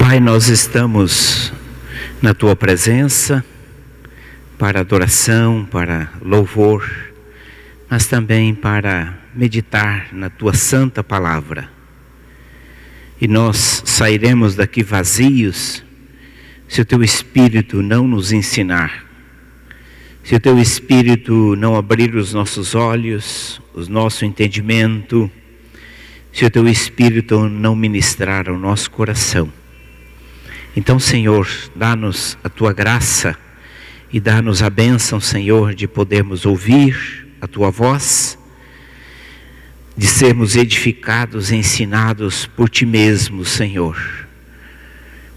Pai, nós estamos na Tua presença para adoração, para louvor, mas também para meditar na Tua santa palavra. E nós sairemos daqui vazios se o Teu Espírito não nos ensinar, se o Teu Espírito não abrir os nossos olhos, o nosso entendimento, se o Teu Espírito não ministrar ao nosso coração. Então, Senhor, dá-nos a Tua graça e dá-nos a bênção, Senhor, de podermos ouvir a Tua voz, de sermos edificados, ensinados por Ti mesmo, Senhor.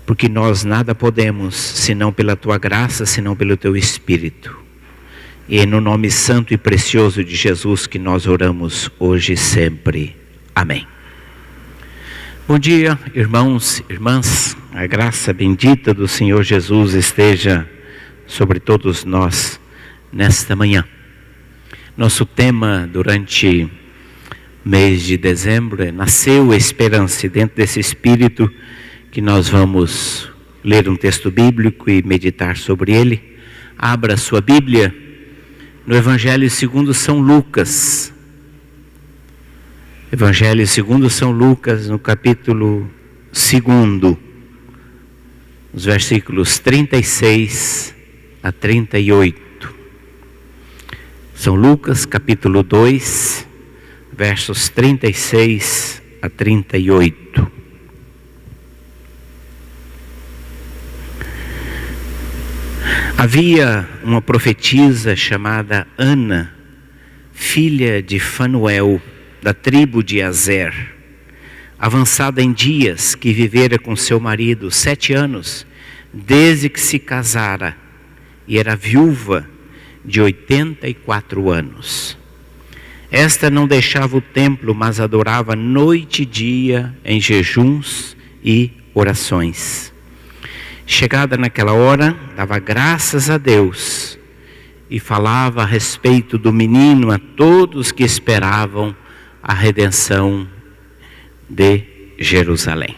Porque nós nada podemos, senão pela Tua graça, senão pelo Teu Espírito. E é no nome santo e precioso de Jesus que nós oramos hoje e sempre. Amém. Bom dia, irmãos e irmãs. A graça bendita do Senhor Jesus esteja sobre todos nós nesta manhã. Nosso tema durante o mês de dezembro é Nasceu a Esperança. E dentro desse espírito que nós vamos ler um texto bíblico e meditar sobre ele. Abra sua Bíblia no Evangelho segundo São Lucas. Evangelho segundo São Lucas, no capítulo 2, os versículos 36 a 38. São Lucas, capítulo 2, versos 36 a 38. Havia uma profetisa chamada Ana, filha de Fanuel, da tribo de Azer, avançada em dias, que vivera com seu marido 7 anos, desde que se casara, e era viúva de 84 anos. Esta não deixava o templo, mas adorava noite e dia em jejuns e orações. Chegada naquela hora, dava graças a Deus e falava a respeito do menino a todos que esperavam a redenção de Jerusalém.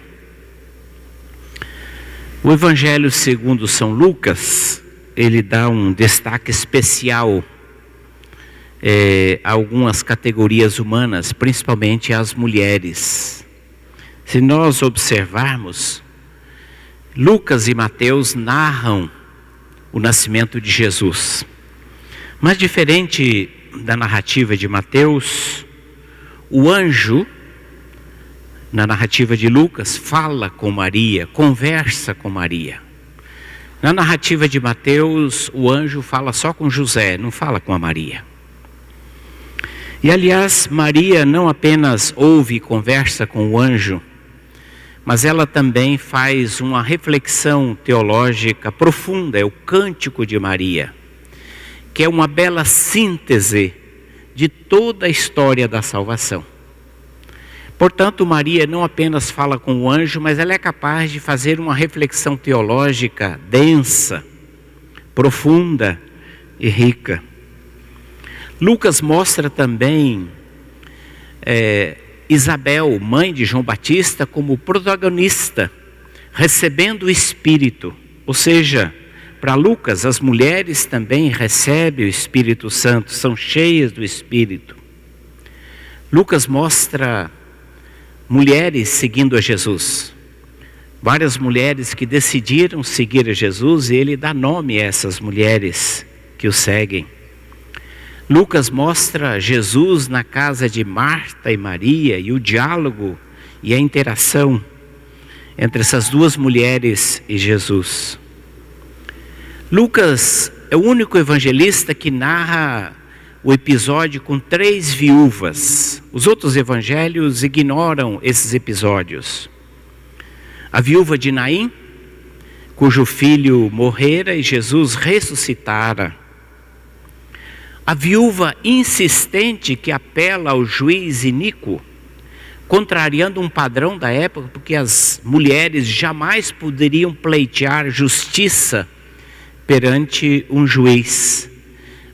O Evangelho segundo São Lucas, ele dá um destaque especial a algumas categorias humanas, principalmente às mulheres. Se nós observarmos, Lucas e Mateus narram o nascimento de Jesus. Mas diferente da narrativa de Mateus, o anjo, na narrativa de Lucas, fala com Maria, conversa com Maria. Na narrativa de Mateus, o anjo fala só com José, não fala com a Maria. E aliás, Maria não apenas ouve e conversa com o anjo, mas ela também faz uma reflexão teológica profunda, é o Cântico de Maria, que é uma bela síntese de toda a história da salvação. Portanto, Maria não apenas fala com o anjo, mas ela é capaz de fazer uma reflexão teológica densa, profunda e rica. Lucas mostra também Isabel, mãe de João Batista, como protagonista, recebendo o Espírito. Ou seja, para Lucas, as mulheres também recebem o Espírito Santo, são cheias do Espírito. Lucas mostra mulheres seguindo a Jesus. Várias mulheres que decidiram seguir a Jesus, e ele dá nome a essas mulheres que o seguem. Lucas mostra Jesus na casa de Marta e Maria, e o diálogo e a interação entre essas duas mulheres e Jesus. Lucas é o único evangelista que narra o episódio com 3 viúvas. Os outros evangelhos ignoram esses episódios. A viúva de Naim, cujo filho morrera e Jesus ressuscitara. A viúva insistente que apela ao juiz iníquo, contrariando um padrão da época, porque as mulheres jamais poderiam pleitear justiça perante um juiz.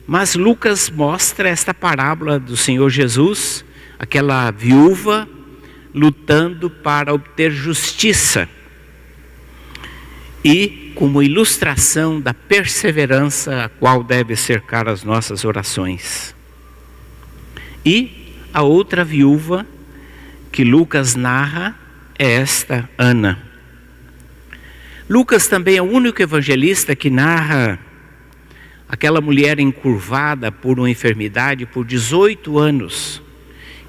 Mas Lucas mostra esta parábola do Senhor Jesus, aquela viúva lutando para obter justiça. e como ilustração da perseverança a qual deve cercar as nossas orações. E a outra viúva que Lucas narra é esta Ana. Lucas também é o único evangelista que narra aquela mulher encurvada por uma enfermidade por 18 anos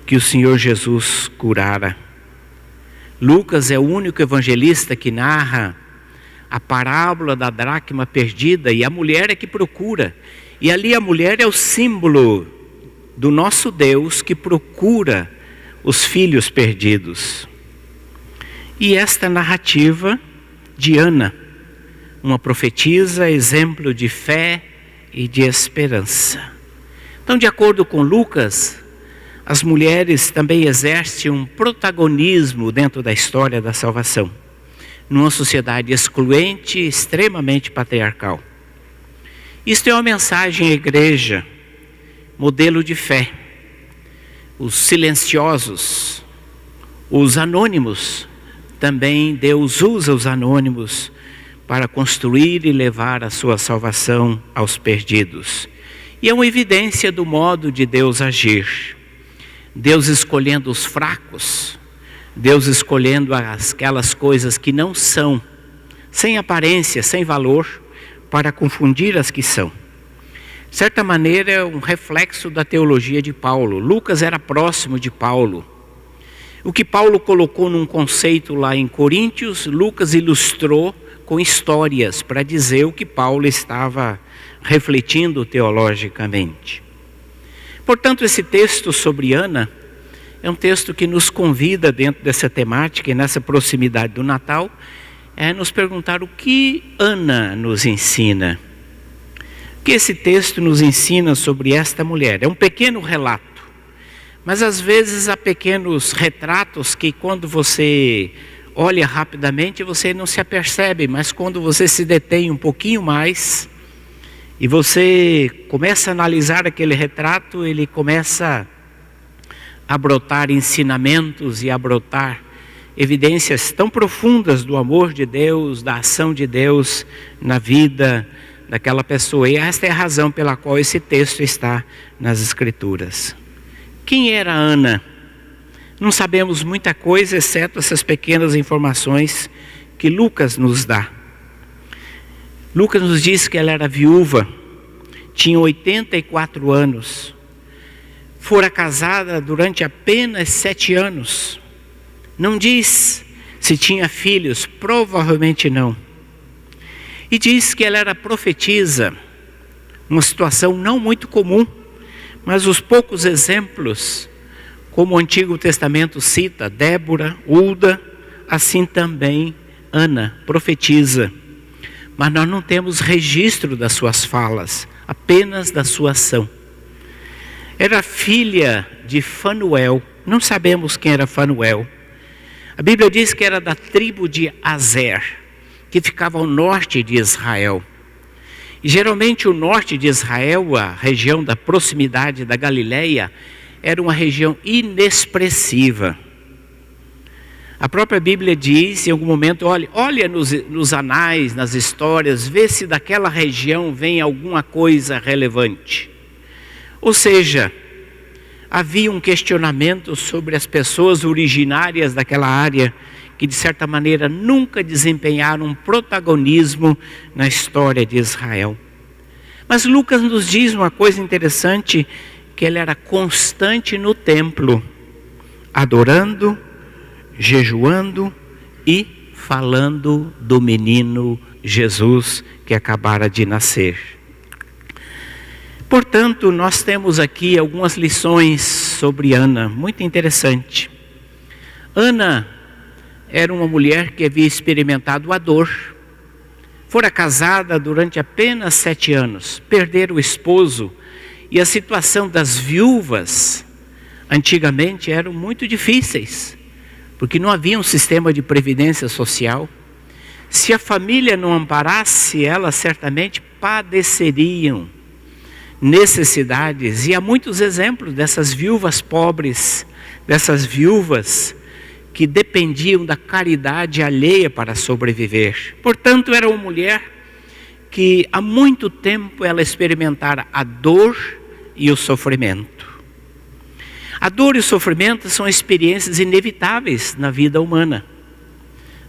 que o Senhor Jesus curara. Lucas é o único evangelista que narra a parábola da dracma perdida, e a mulher é que procura. E ali a mulher é o símbolo do nosso Deus que procura os filhos perdidos. E esta narrativa de Ana, uma profetisa, exemplo de fé e de esperança. Então, de acordo com Lucas, as mulheres também exercem um protagonismo dentro da história da salvação, numa sociedade excluente, extremamente patriarcal. Isto é uma mensagem à igreja, modelo de fé. Os silenciosos, os anônimos, também Deus usa os anônimos para construir e levar a sua salvação aos perdidos. E é uma evidência do modo de Deus agir. Deus escolhendo os fracos, Deus escolhendo aquelas coisas que não são, sem aparência, sem valor, para confundir as que são. De certa maneira é um reflexo da teologia de Paulo. Lucas era próximo de Paulo. O que Paulo colocou num conceito lá em Coríntios, Lucas ilustrou com histórias para dizer o que Paulo estava refletindo teologicamente. Portanto, esse texto sobre Ana é um texto que nos convida, dentro dessa temática e nessa proximidade do Natal, nos perguntar o que Ana nos ensina. O que esse texto nos ensina sobre esta mulher? É um pequeno relato, mas às vezes há pequenos retratos que quando você olha rapidamente você não se apercebe, mas quando você se detém um pouquinho mais e você começa a analisar aquele retrato, ele começa a brotar ensinamentos e a brotar evidências tão profundas do amor de Deus, da ação de Deus na vida daquela pessoa. E esta é a razão pela qual esse texto está nas Escrituras. Quem era Ana? Não sabemos muita coisa, exceto essas pequenas informações que Lucas nos dá. Lucas nos diz que ela era viúva, tinha 84 anos, fora casada durante apenas 7 anos. Não diz se tinha filhos, provavelmente não. E diz que ela era profetisa, uma situação não muito comum, mas os poucos exemplos, como o Antigo Testamento cita, Débora, Hulda, assim também Ana, profetiza. Mas nós não temos registro das suas falas, apenas da sua ação. Era filha de Fanuel, não sabemos quem era Fanuel. A Bíblia diz que era da tribo de Azer, que ficava ao norte de Israel. E geralmente o norte de Israel, a região da proximidade da Galileia, era uma região inexpressiva. A própria Bíblia diz, em algum momento, olha nos anais, nas histórias, vê se daquela região vem alguma coisa relevante. Ou seja, havia um questionamento sobre as pessoas originárias daquela área, que de certa maneira nunca desempenharam um protagonismo na história de Israel. Mas Lucas nos diz uma coisa interessante, que ele era constante no templo, adorando, jejuando e falando do menino Jesus que acabara de nascer. Portanto, nós temos aqui algumas lições sobre Ana, muito interessante. Ana era uma mulher que havia experimentado a dor. Fora casada durante apenas 7 anos, perder o esposo, e a situação das viúvas antigamente eram muito difíceis, porque não havia um sistema de previdência social. Se a família não amparasse, elas certamente padeceriam necessidades. E há muitos exemplos dessas viúvas pobres, dessas viúvas que dependiam da caridade alheia para sobreviver. Portanto, era uma mulher que há muito tempo ela experimentara a dor e o sofrimento. A dor e o sofrimento são experiências inevitáveis na vida humana.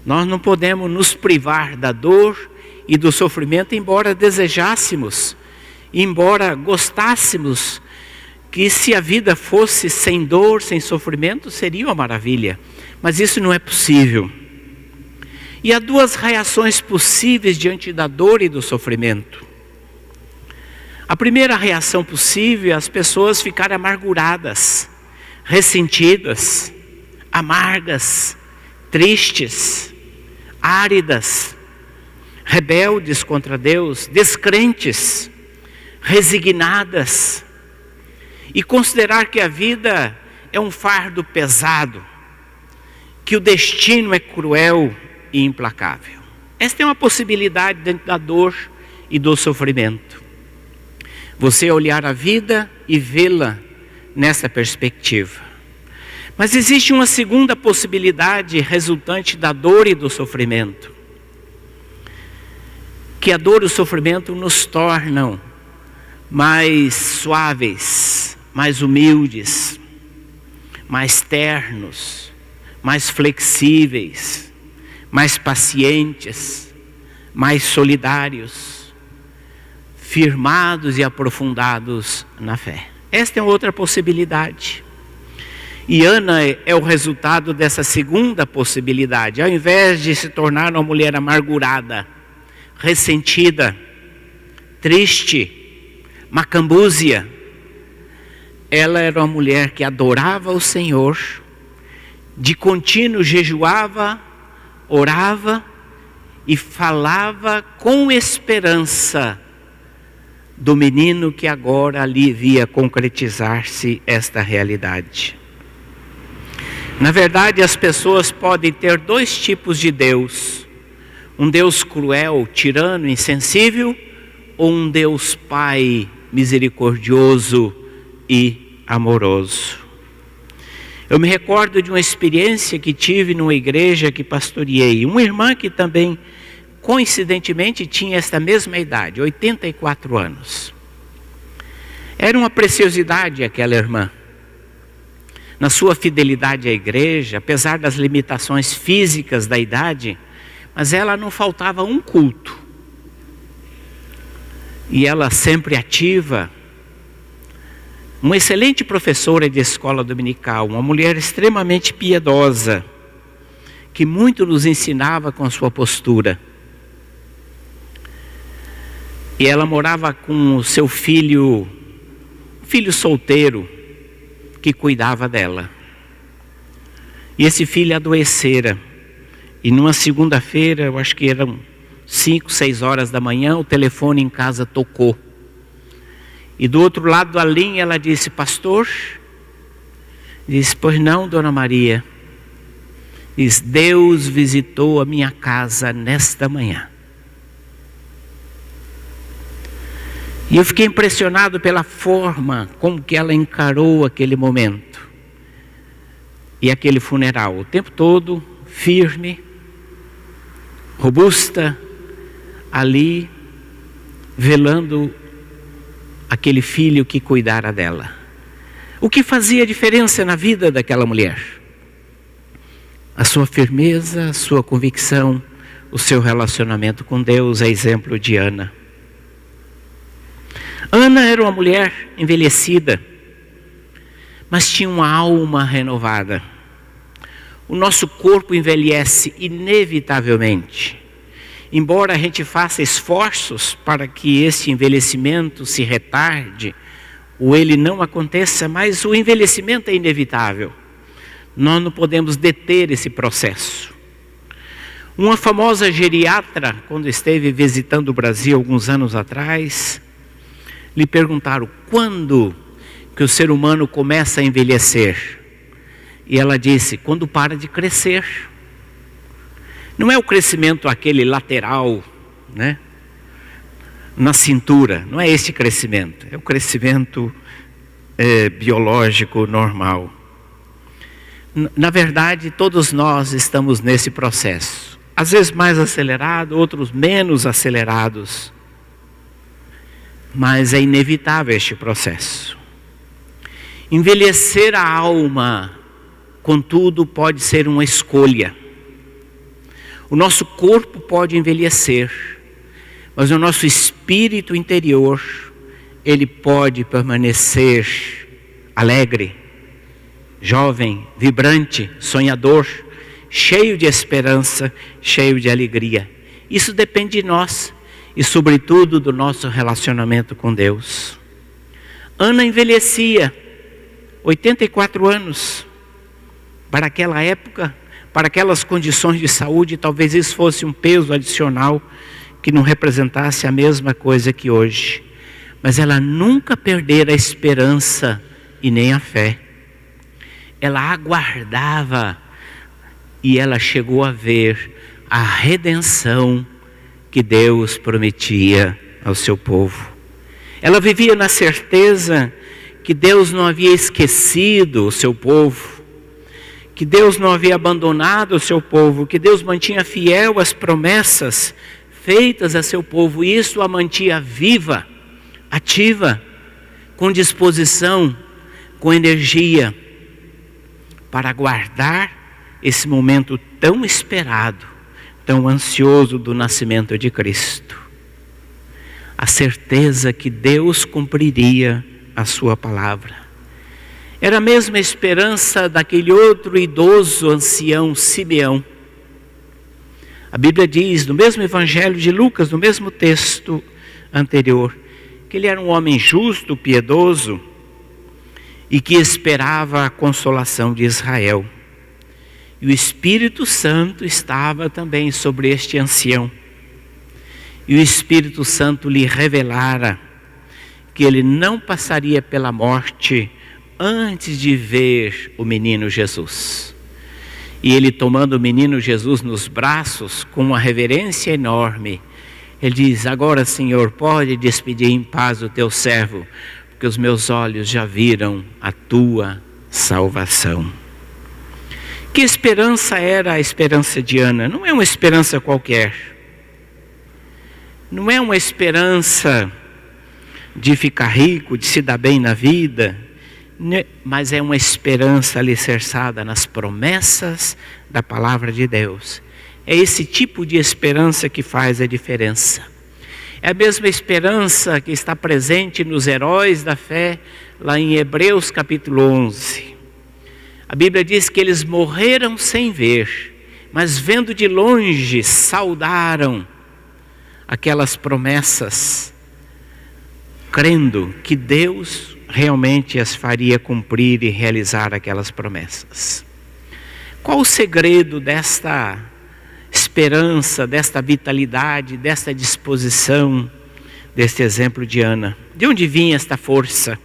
Nós não podemos nos privar da dor e do sofrimento, embora desejássemos, embora gostássemos que se a vida fosse sem dor, sem sofrimento, seria uma maravilha. Mas isso não é possível. E há duas reações possíveis diante da dor e do sofrimento. A primeira reação possível é as pessoas ficarem amarguradas, ressentidas, amargas, tristes, áridas, rebeldes contra Deus, descrentes, resignadas, e considerar que a vida é um fardo pesado, que o destino é cruel e implacável. Esta é uma possibilidade dentro da dor e do sofrimento. Você olhar a vida e vê-la nessa perspectiva. Mas existe uma segunda possibilidade resultante da dor e do sofrimento. Que a dor e o sofrimento nos tornam mais suaves, mais humildes, mais ternos, mais flexíveis, mais pacientes, mais solidários, firmados e aprofundados na fé. Esta é outra possibilidade. E Ana é o resultado dessa segunda possibilidade. Ao invés de se tornar uma mulher amargurada, ressentida, triste, macambúzia, ela era uma mulher que adorava o Senhor, de contínuo jejuava, orava e falava com esperança do menino que agora ali via concretizar-se esta realidade. Na verdade, as pessoas podem ter dois tipos de Deus: um Deus cruel, tirano, insensível, ou um Deus Pai misericordioso e amoroso. Eu me recordo de uma experiência que tive numa igreja que pastoreei. Uma irmã que também, coincidentemente, tinha esta mesma idade, 84 anos. Era uma preciosidade aquela irmã. Na sua fidelidade à igreja, apesar das limitações físicas da idade, mas ela não faltava um culto. E ela sempre ativa, uma excelente professora de escola dominical, uma mulher extremamente piedosa, que muito nos ensinava com a sua postura. E ela morava com o seu filho solteiro, que cuidava dela. E esse filho adoecera. E numa segunda-feira, eu acho que eram 5, 6 horas da manhã, o telefone em casa tocou. E do outro lado da linha ela disse: pastor? Disse: pois não, dona Maria. Diz: Deus visitou a minha casa nesta manhã. E eu fiquei impressionado pela forma como que ela encarou aquele momento. E aquele funeral, o tempo todo, firme, robusta, ali, velando aquele filho que cuidara dela. O que fazia diferença na vida daquela mulher? A sua firmeza, a sua convicção, o seu relacionamento com Deus, é exemplo de Ana. Ana era uma mulher envelhecida, mas tinha uma alma renovada. O nosso corpo envelhece inevitavelmente. Embora a gente faça esforços para que esse envelhecimento se retarde, ou ele não aconteça, mas o envelhecimento é inevitável. Nós não podemos deter esse processo. Uma famosa geriatra, quando esteve visitando o Brasil alguns anos atrás, lhe perguntaram quando que o ser humano começa a envelhecer. E ela disse: quando para de crescer. Não é o crescimento aquele lateral, né? Na cintura, não é esse crescimento. É o crescimento biológico normal. Na verdade, todos nós estamos nesse processo. Às vezes mais acelerado, outros menos acelerados. Mas é inevitável este processo. Envelhecer a alma, contudo, pode ser uma escolha. O nosso corpo pode envelhecer, mas o nosso espírito interior, ele pode permanecer alegre, jovem, vibrante, sonhador, cheio de esperança, cheio de alegria. Isso depende de nós e, sobretudo, do nosso relacionamento com Deus. Ana envelhecia, 84 anos. Para aquela época, para aquelas condições de saúde, talvez isso fosse um peso adicional que não representasse a mesma coisa que hoje. Mas ela nunca perdera a esperança e nem a fé. Ela aguardava e ela chegou a ver a redenção que Deus prometia ao seu povo. Ela vivia na certeza que Deus não havia esquecido o seu povo, que Deus não havia abandonado o seu povo, que Deus mantinha fiel as promessas feitas a seu povo, e isso a mantinha viva, ativa, com disposição, com energia, para aguardar esse momento tão esperado, tão ansioso do nascimento de Cristo. A certeza que Deus cumpriria a sua palavra. Era a mesma esperança daquele outro idoso ancião, Simeão. A Bíblia diz, no mesmo evangelho de Lucas, no mesmo texto anterior, que ele era um homem justo, piedoso, e que esperava a consolação de Israel. E o Espírito Santo estava também sobre este ancião. E o Espírito Santo lhe revelara que ele não passaria pela morte antes de ver o menino Jesus. E ele, tomando o menino Jesus nos braços, com uma reverência enorme, ele diz: agora, Senhor, pode despedir em paz o teu servo, porque os meus olhos já viram a tua salvação. Que esperança era a esperança de Ana? Não é uma esperança qualquer. Não é uma esperança de ficar rico, de se dar bem na vida, mas é uma esperança alicerçada nas promessas da palavra de Deus. É esse tipo de esperança que faz a diferença. É a mesma esperança que está presente nos heróis da fé, lá em Hebreus capítulo 11. A Bíblia diz que eles morreram sem ver, mas vendo de longe, saudaram aquelas promessas, crendo que Deus realmente as faria cumprir e realizar aquelas promessas. Qual o segredo desta esperança, desta vitalidade, desta disposição, deste exemplo de Ana? De onde vinha esta força?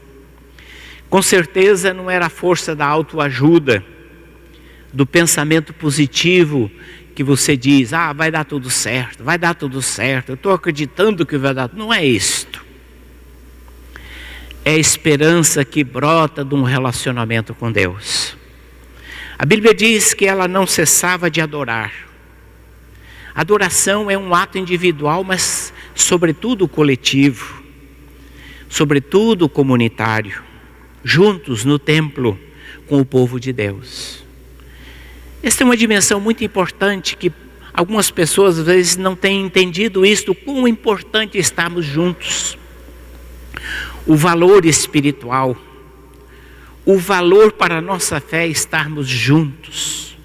Com certeza não era a força da autoajuda, do pensamento positivo que você diz: vai dar tudo certo, eu estou acreditando que vai dar. Não é isto. É a esperança que brota de um relacionamento com Deus. A Bíblia diz que ela não cessava de adorar. Adoração é um ato individual, mas sobretudo coletivo, sobretudo comunitário, juntos no templo com o povo de Deus. Esta é uma dimensão muito importante que algumas pessoas às vezes não têm entendido isto, quão importante estarmos juntos. O valor espiritual, o valor para a nossa fé é estarmos juntos.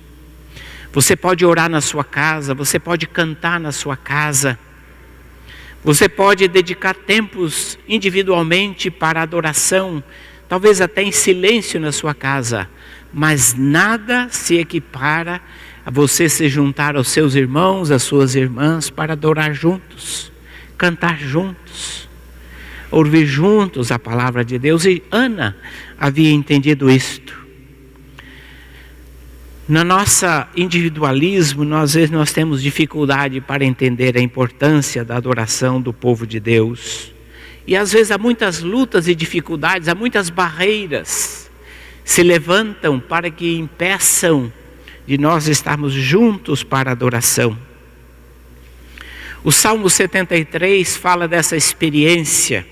Você pode orar na sua casa, você pode cantar na sua casa, você pode dedicar tempos individualmente para adoração, talvez até em silêncio na sua casa, mas nada se equipara a você se juntar aos seus irmãos, às suas irmãs, para adorar juntos, cantar juntos, ouvir juntos a palavra de Deus. E Ana havia entendido isto. No nosso individualismo, às vezes nós temos dificuldade para entender a importância da adoração do povo de Deus. E às vezes há muitas lutas e dificuldades, há muitas barreiras. se levantam para que impeçam de nós estarmos juntos para a adoração. O Salmo 73 fala dessa experiência,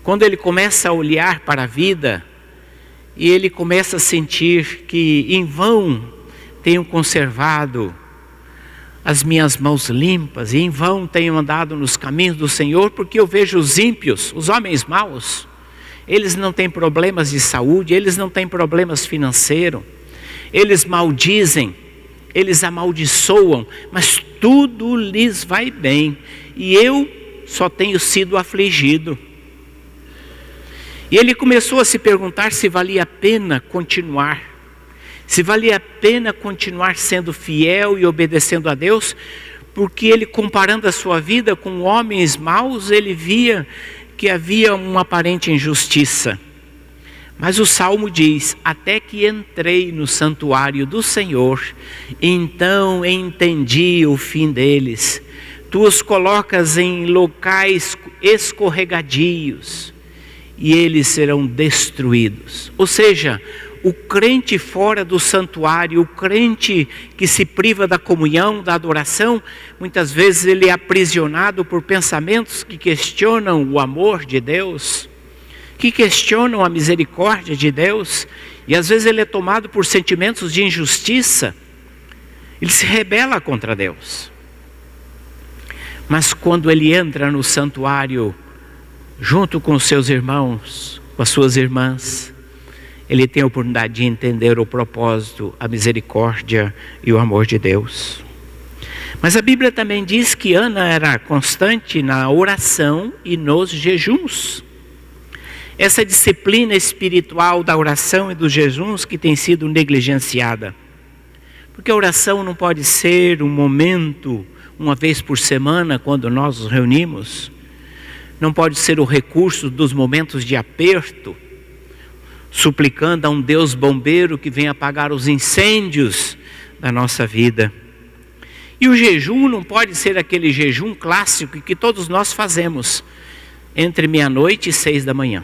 quando ele começa a olhar para a vida e ele começa a sentir que em vão tenho conservado as minhas mãos limpas, e em vão tenho andado nos caminhos do Senhor, porque eu vejo os ímpios, os homens maus, eles não têm problemas de saúde, eles não têm problemas financeiros, eles maldizem, eles amaldiçoam, mas tudo lhes vai bem, e eu só tenho sido afligido. E ele começou a se perguntar se valia a pena continuar, se valia a pena continuar sendo fiel e obedecendo a Deus, porque ele, comparando a sua vida com homens maus, ele via que havia uma aparente injustiça. Mas o Salmo diz: até que entrei no santuário do Senhor, então entendi o fim deles. Tu os colocas em locais escorregadios, e eles serão destruídos. Ou seja, o crente fora do santuário, o crente que se priva da comunhão, da adoração, muitas vezes ele é aprisionado por pensamentos que questionam o amor de Deus, que questionam a misericórdia de Deus, e às vezes ele é tomado por sentimentos de injustiça, ele se rebela contra Deus. Mas quando ele entra no santuário, junto com os seus irmãos, com as suas irmãs, ele tem a oportunidade de entender o propósito, a misericórdia e o amor de Deus. Mas a Bíblia também diz que Ana era constante na oração e nos jejuns. Essa disciplina espiritual da oração e dos jejuns que tem sido negligenciada. Porque a oração não pode ser um momento, uma vez por semana, quando nós nos reunimos. Não pode ser o recurso dos momentos de aperto, suplicando a um Deus bombeiro que venha apagar os incêndios da nossa vida. E o jejum não pode ser aquele jejum clássico que todos nós fazemos, entre meia-noite e 6 da manhã.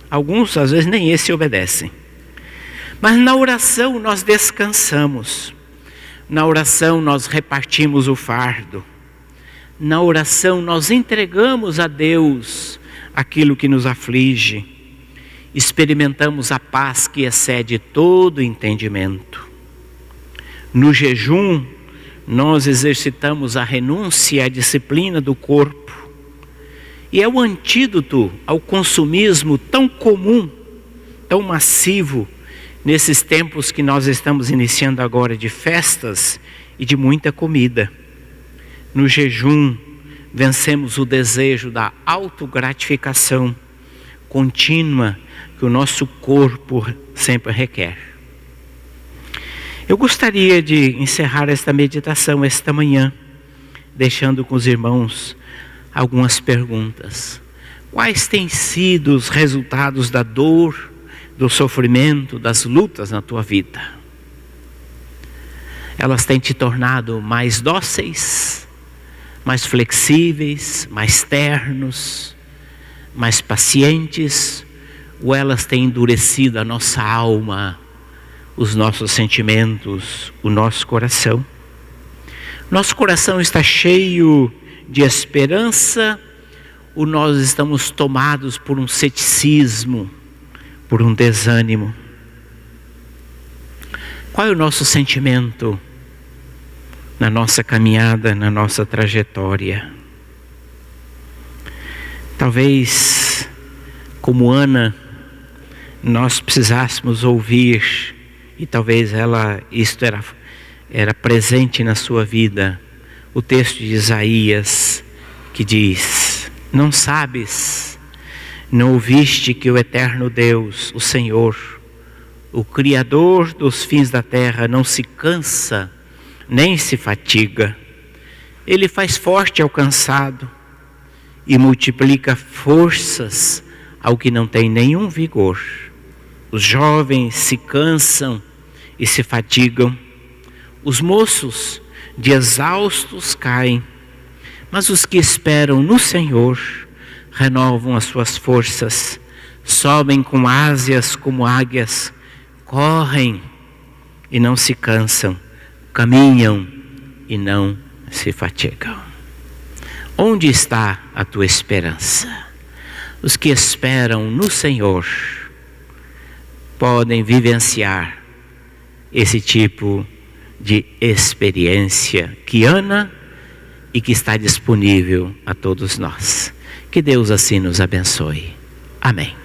Alguns, às vezes, nem esse obedecem. Mas na oração nós descansamos. Na oração nós repartimos o fardo. Na oração nós entregamos a Deus aquilo que nos aflige. Experimentamos a paz que excede todo entendimento. No jejum, nós exercitamos a renúncia e a disciplina do corpo. E é o antídoto ao consumismo tão comum, tão massivo, nesses tempos que nós estamos iniciando agora de festas e de muita comida. No jejum, vencemos o desejo da autogratificação contínua que o nosso corpo sempre requer. Eu gostaria de encerrar esta meditação esta manhã, deixando com os irmãos algumas perguntas. Quais têm sido os resultados da dor, do sofrimento, das lutas na tua vida? Elas têm te tornado mais dóceis, mais flexíveis, mais ternos, mais pacientes, ou elas têm endurecido a nossa alma, os nossos sentimentos, o nosso coração? Nosso coração está cheio de esperança, ou nós estamos tomados por um ceticismo, por um desânimo? Qual é o nosso sentimento na nossa caminhada, na nossa trajetória? Talvez, como Ana, nós precisássemos ouvir, e talvez isto era presente na sua vida, o texto de Isaías, que diz: não sabes, não ouviste que o eterno Deus, o Senhor, o Criador dos fins da terra, não se cansa, nem se fatiga. Ele faz forte ao cansado e multiplica forças ao que não tem nenhum vigor. Os jovens se cansam e se fatigam, os moços de exaustos caem, mas os que esperam no Senhor renovam as suas forças, sobem com asas como águias, correm e não se cansam, caminham e não se fatigam. Onde está a tua esperança? Os que esperam no Senhor podem vivenciar esse tipo de experiência que Ana e que está disponível a todos nós. Que Deus assim nos abençoe. Amém.